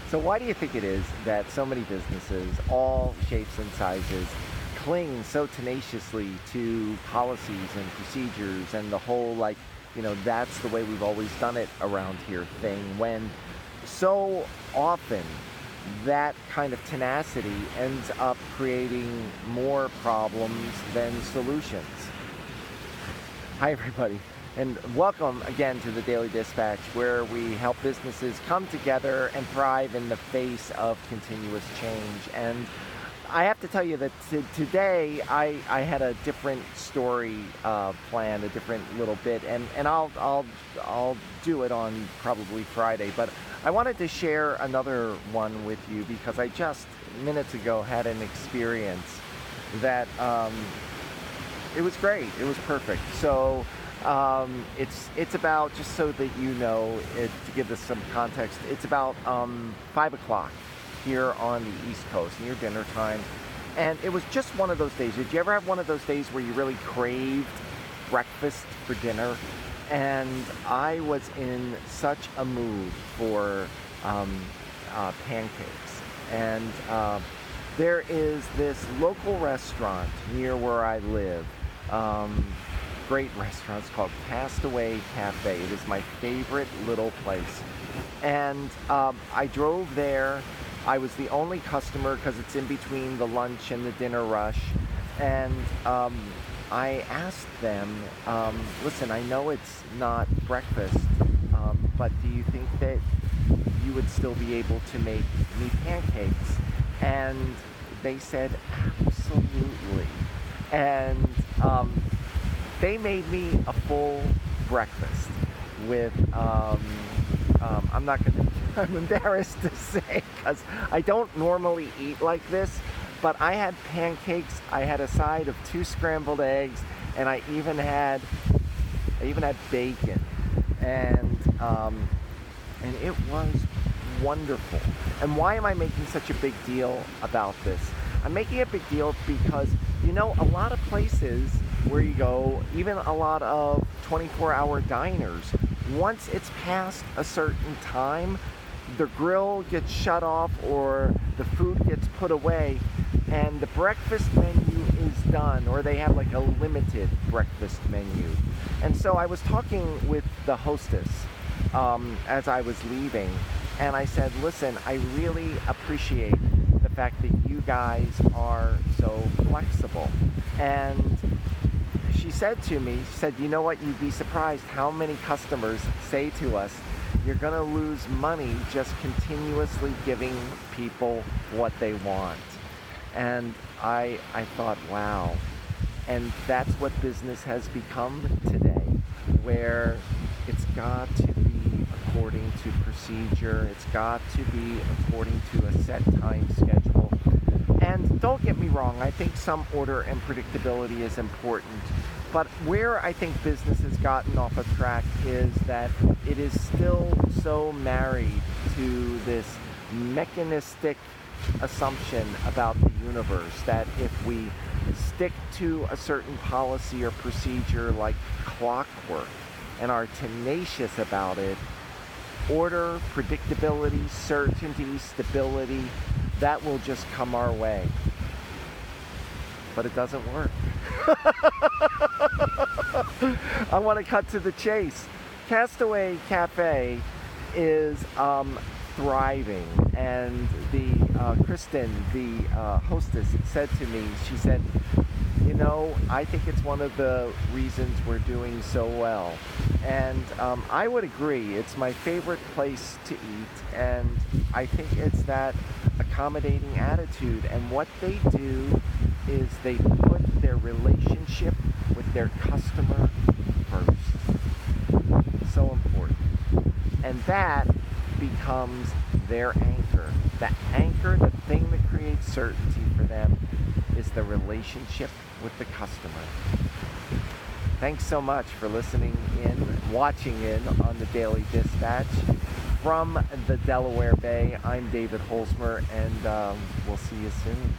So why do you think it is that so many businesses, all shapes and sizes, cling so tenaciously to policies and procedures and the whole, like, that's the way we've always done it around here thing, when so often that kind of tenacity ends up creating more problems than solutions? Hi, everybody, and welcome again to the Daily Dispatch, where we help businesses come together and thrive in the face of continuous change. And I have to tell you that today I had a different story planned, a different little bit, and I'll do it on probably Friday. But I wanted to share another one with you because I just minutes ago had an experience that it was great. It was perfect. So it's about, just so that you know, to give this some context, it's about 5 o'clock here on the East Coast, near dinner time. And it was just one of those days. Did you ever have one of those days where you really craved breakfast for dinner? And I was in such a mood for pancakes. And there is this local restaurant near where I live. Great restaurant. It's called Castaway Cafe. It is my favorite little place. And I drove there. I was the only customer because it's in between the lunch and the dinner rush. And I asked them, listen, I know it's not breakfast, but do you think that you would still be able to make me pancakes? And they said, absolutely. And they made me a full breakfast with, I'm embarrassed to say because I don't normally eat like this, but I had pancakes, I had a side of 2 scrambled eggs, and I even had bacon, and it was wonderful. And why am I making such a big deal about this? I'm making a big deal because, a lot of places where you go, even a lot of 24-hour diners, once it's past a certain time, the grill gets shut off or the food gets put away and the breakfast menu is done, or they have like a limited breakfast menu. And so I was talking with the hostess as I was leaving, and I said, listen, I really appreciate the fact that you guys are so flexible. And she said to me, you know what, you'd be surprised how many customers say to us, you're going to lose money just continuously giving people what they want. And I thought, wow. And that's what business has become today, where it's got to be according to procedure. It's got to be according to a set time schedule. And don't get me wrong, I think some order and predictability is important. But where I think business has gotten off of track is that it is still so married to this mechanistic assumption about the universe that if we stick to a certain policy or procedure like clockwork and are tenacious about it, order, predictability, certainty, stability, that will just come our way. But it doesn't work. I want to cut to the chase. Castaway Cafe is thriving, and Kristen, the hostess, said to me, she said, I think it's one of the reasons we're doing so well. And I would agree. It's my favorite place to eat, and I think it's that accommodating attitude. And what they do is they put their relationship with their customer first. So important. And that becomes their anchor. The anchor, the thing that creates certainty for them, is the relationship with the customer. Thanks so much for listening in, watching in on the Daily Dispatch. From the Delaware Bay, I'm David Holzmer, and we'll see you soon.